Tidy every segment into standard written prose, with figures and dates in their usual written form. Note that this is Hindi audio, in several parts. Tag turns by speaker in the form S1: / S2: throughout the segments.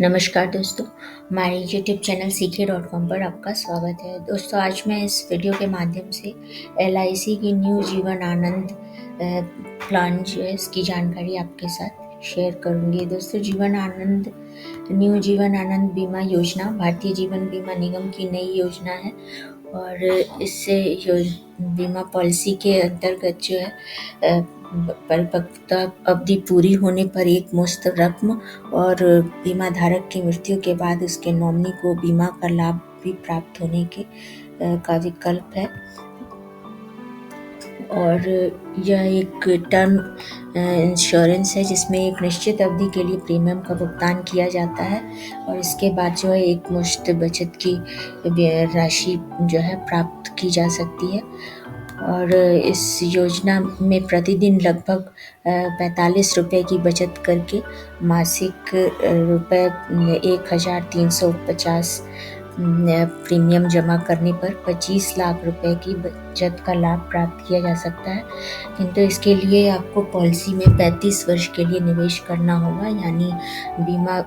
S1: नमस्कार दोस्तों, हमारे यूट्यूब चैनल सीखे.com पर आपका स्वागत है। दोस्तों, आज मैं इस वीडियो के माध्यम से LIC की न्यू जीवन आनंद प्लान जो है इसकी जानकारी आपके साथ शेयर करूंगी। दोस्तों, न्यू जीवन आनंद बीमा योजना भारतीय जीवन बीमा निगम की नई योजना है और इससे बीमा पॉलिसी के अंतर्गत जो है परिपक्वता अवधि पूरी होने पर एक मुश्त रकम और बीमा धारक की मृत्यु के बाद उसके नॉमिनी को बीमा का लाभ भी प्राप्त होने का विकल्प है। और यह एक टर्म इंश्योरेंस है जिसमें एक निश्चित अवधि के लिए प्रीमियम का भुगतान किया जाता है और इसके बाद जो है एक मुश्त बचत की राशि जो है प्राप्त की जा सकती है। और इस योजना में प्रतिदिन लगभग 45 रुपये की बचत करके मासिक रुपये 1350 प्रीमियम जमा करने पर 25 लाख रुपए की बचत का लाभ प्राप्त किया जा सकता है। किंतु इसके लिए आपको पॉलिसी में 35 वर्ष के लिए निवेश करना होगा, यानी बीमा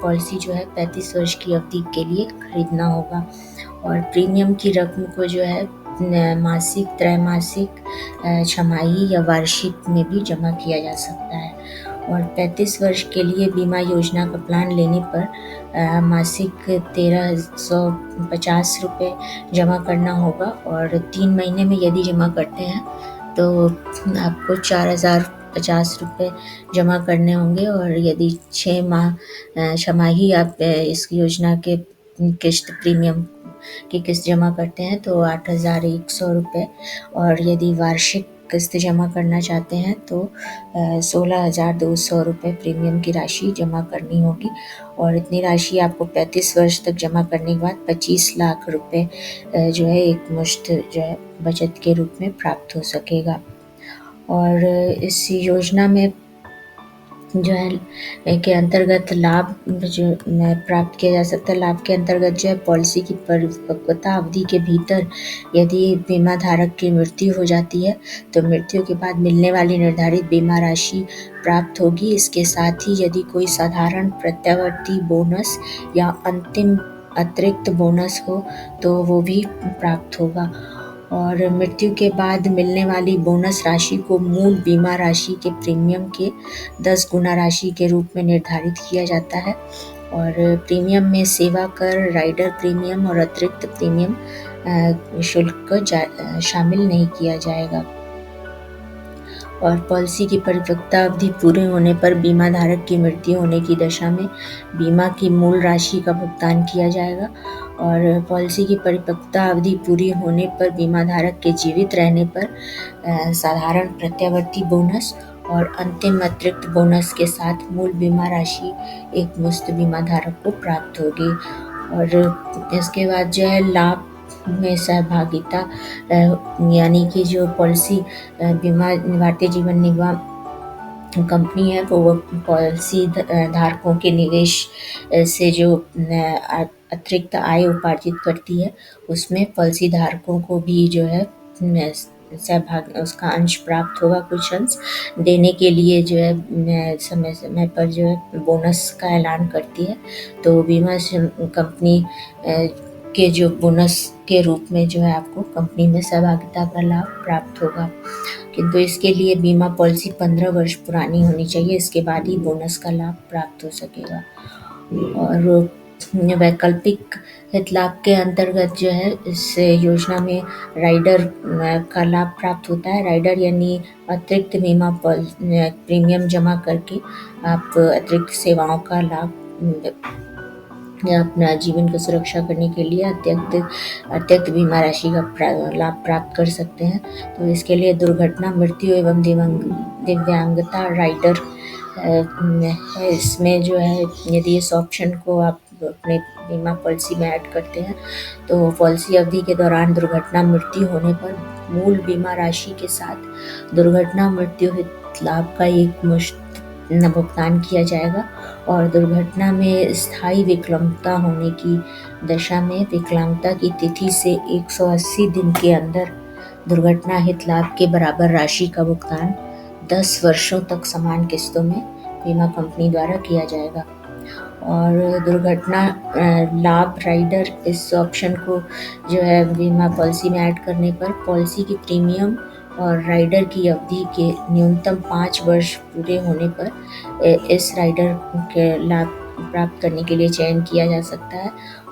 S1: पॉलिसी जो है 35 वर्ष की अवधि के लिए खरीदना होगा। और प्रीमियम की रकम को जो है मासिक, त्रैमासिक, छमाही या वार्षिक में भी जमा किया जा सकता है। और 35 वर्ष के लिए बीमा योजना का प्लान लेने पर मासिक 1350 रुपये जमा करना होगा और 3 महीने में यदि जमा करते हैं तो आपको 4050 रुपये जमा करने होंगे। और यदि 6 माह छमाही आप इस योजना के किस्त प्रीमियम की किस्त जमा करते हैं तो 8100 रुपये, और यदि वार्षिक किस्त जमा करना चाहते हैं तो 16,200 रुपये प्रीमियम की राशि जमा करनी होगी। और इतनी राशि आपको 35 वर्ष तक जमा करने के बाद 25 लाख रुपये जो है एक मुश्त जो है बचत के रूप में प्राप्त हो सकेगा। और इस योजना में जो है के अंतर्गत लाभ जो प्राप्त किया जा सकता है। लाभ के अंतर्गत जो है पॉलिसी की परिपक्वता अवधि के भीतर यदि बीमा धारक की मृत्यु हो जाती है तो मृत्यु के बाद मिलने वाली निर्धारित बीमा राशि प्राप्त होगी। इसके साथ ही यदि कोई साधारण प्रत्यावर्ती बोनस या अंतिम अतिरिक्त बोनस हो तो वो भी प्राप्त होगा। और मृत्यु के बाद मिलने वाली बोनस राशि को मूल बीमा राशि के प्रीमियम के 10 गुना राशि के रूप में निर्धारित किया जाता है। और प्रीमियम में सेवा कर, राइडर प्रीमियम और अतिरिक्त प्रीमियम शुल्क शामिल नहीं किया जाएगा। और पॉलिसी की परिपक्वता अवधि पूरे होने पर बीमा धारक की मृत्यु होने की दशा में बीमा की मूल राशि का भुगतान किया जाएगा। और पॉलिसी की परिपक्वता अवधि पूरी होने पर बीमा धारक के जीवित रहने पर साधारण प्रत्यावर्ती बोनस और अंतिम अतिरिक्त बोनस के साथ मूल बीमा राशि एक मुश्त बीमा धारक को प्राप्त होगी। और इसके बाद जो है लाभ में सहभागिता, यानी कि जो पॉलिसी बीमा भारतीय जीवन निगम कंपनी है वो पॉलिसी धारकों के निवेश से जो अतिरिक्त आय उपार्जित करती है उसमें पॉलिसी धारकों को भी जो है सहभाग उसका अंश प्राप्त होगा। कुछ अंश देने के लिए जो है समय समय पर जो है बोनस का ऐलान करती है, तो बीमा कंपनी के जो बोनस के रूप में जो है आपको कंपनी में सहभागिता का लाभ प्राप्त होगा। किंतु इसके लिए बीमा पॉलिसी 15 वर्ष पुरानी होनी चाहिए, इसके बाद ही बोनस का लाभ प्राप्त हो सकेगा। और वैकल्पिक हित लाभ के अंतर्गत जो है इस योजना में राइडर का लाभ प्राप्त होता है। राइडर यानी अतिरिक्त बीमा प्रीमियम जमा करके आप अतिरिक्त सेवाओं का लाभ या अपना जीवन को सुरक्षा करने के लिए अतिरिक्त बीमा राशि का लाभ प्राप्त कर सकते हैं। तो इसके लिए दुर्घटना, मृत्यु एवं दिव्यांगता राइडर है। इसमें जो है यदि इस ऑप्शन को आप अपने बीमा पॉलिसी में ऐड करते हैं तो पॉलिसी अवधि के दौरान दुर्घटना मृत्यु होने पर मूल बीमा राशि के साथ दुर्घटना मृत्यु हित लाभ का एक मुश्त भुगतान किया जाएगा। और दुर्घटना में स्थायी विकलांगता होने की दशा में विकलांगता की तिथि से 180 दिन के अंदर दुर्घटना हित लाभ के बराबर राशि का भुगतान 10 वर्षों तक समान किस्तों में बीमा कंपनी द्वारा किया जाएगा। और दुर्घटना लाभ राइडर, इस ऑप्शन को जो है बीमा पॉलिसी में ऐड करने पर पॉलिसी की प्रीमियम और राइडर की अवधि के न्यूनतम 5 वर्ष पूरे होने पर इस राइडर के लाभ प्राप्त करने के लिए चयन किया जा सकता है।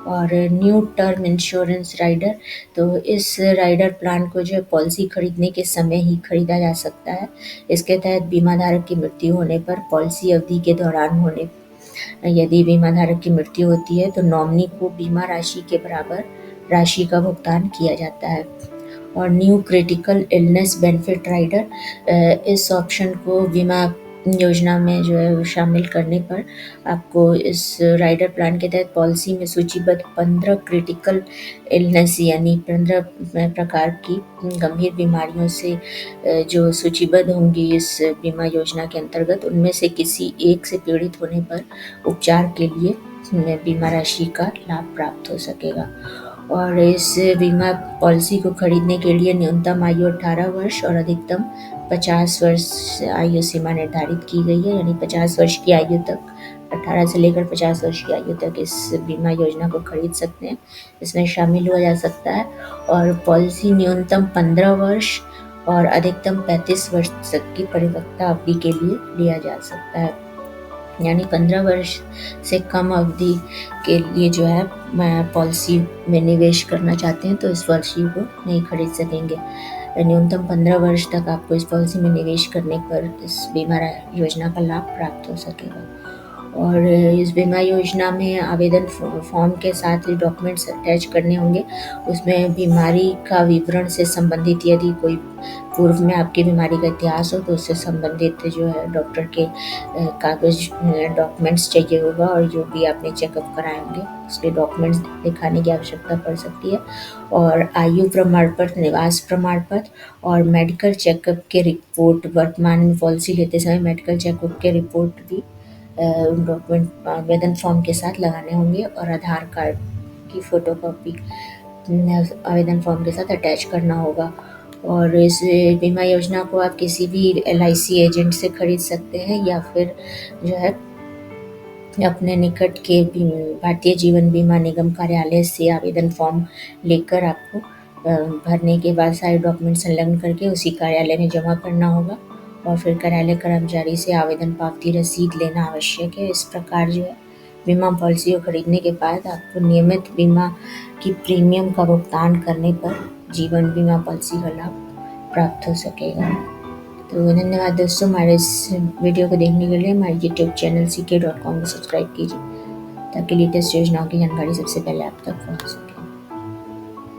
S1: और न्यू टर्म इंश्योरेंस राइडर, तो इस राइडर प्लान को जो है पॉलिसी खरीदने के समय ही खरीदा जा सकता है। इसके तहत बीमा धारक की मृत्यु होने पर पॉलिसी अवधि के दौरान होने यदि बीमा धारक की मृत्यु होती है तो नॉमिनी को बीमा राशि के बराबर राशि का भुगतान किया जाता है। और new critical illness benefit rider, इस ऑप्शन को बीमा योजना में जो है शामिल करने पर आपको इस राइडर प्लान के तहत पॉलिसी में सूचीबद्ध 15 क्रिटिकल इलनेस यानी 15 प्रकार की गंभीर बीमारियों से जो सूचीबद्ध होंगी इस बीमा योजना के अंतर्गत, उनमें से किसी एक से पीड़ित होने पर उपचार के लिए बीमा राशि का लाभ प्राप्त हो सकेगा। और इस बीमा पॉलिसी को खरीदने के लिए न्यूनतम आयु 18 वर्ष और अधिकतम 50 वर्ष आयु सीमा निर्धारित की गई है, यानी 50 वर्ष की आयु तक, 18 से लेकर 50 वर्ष की आयु तक इस बीमा योजना को खरीद सकते हैं, इसमें शामिल हुआ जा सकता है। और पॉलिसी न्यूनतम 15 वर्ष और अधिकतम 35 वर्ष तक की परिपक्वता अवधि के लिए लिया जा सकता है, यानी 15 वर्ष से कम अवधि के लिए जो है पॉलिसी में निवेश करना चाहते हैं तो इस पॉलिसी को नहीं खरीद सकेंगे। न्यूनतम 15 वर्ष तक आपको इस पॉलिसी में निवेश करने पर इस बीमा योजना का लाभ प्राप्त हो सकेगा। और इस बीमा योजना में आवेदन फॉर्म के साथ ही डॉक्यूमेंट्स अटैच करने होंगे। उसमें बीमारी का विवरण से संबंधित, यदि कोई पूर्व में आपकी बीमारी का इतिहास हो तो उससे संबंधित जो है डॉक्टर के कागज डॉक्यूमेंट्स चाहिए होगा, और जो भी आपने चेकअप कराए होंगे उसके डॉक्यूमेंट्स दिखाने की आवश्यकता पड़ सकती है। और आयु प्रमाण पत्र, निवास प्रमाण पत्र और मेडिकल चेकअप के रिपोर्ट, वर्तमान में पॉलिसी लेते समय मेडिकल चेकअप के रिपोर्ट भी डॉक्यूमेंट आवेदन फॉर्म के साथ लगाने होंगे। और आधार कार्ड की फ़ोटोकॉपी आवेदन फॉर्म के साथ अटैच करना होगा। और इस बीमा योजना को आप किसी भी LIC एजेंट से खरीद सकते हैं या फिर जो है अपने निकट के भारतीय जीवन बीमा निगम कार्यालय से आवेदन फॉर्म लेकर आपको भरने के बाद सारे डॉक्यूमेंट संलग्न करके उसी कार्यालय में जमा करना होगा, और फिर कार्यालय कर्मचारी से आवेदन पावती रसीद लेना आवश्यक है। इस प्रकार जो है बीमा पॉलिसी को खरीदने के बाद आपको नियमित बीमा की प्रीमियम का भुगतान करने पर जीवन बीमा पॉलिसी का लाभ प्राप्त हो सकेगा। तो धन्यवाद दोस्तों, हमारे इस वीडियो को देखने के लिए हमारे YouTube चैनल CK.com को सब्सक्राइब कीजिए ताकि लेटेस्ट योजनाओं की जानकारी सबसे पहले आप तक पहुँच सके।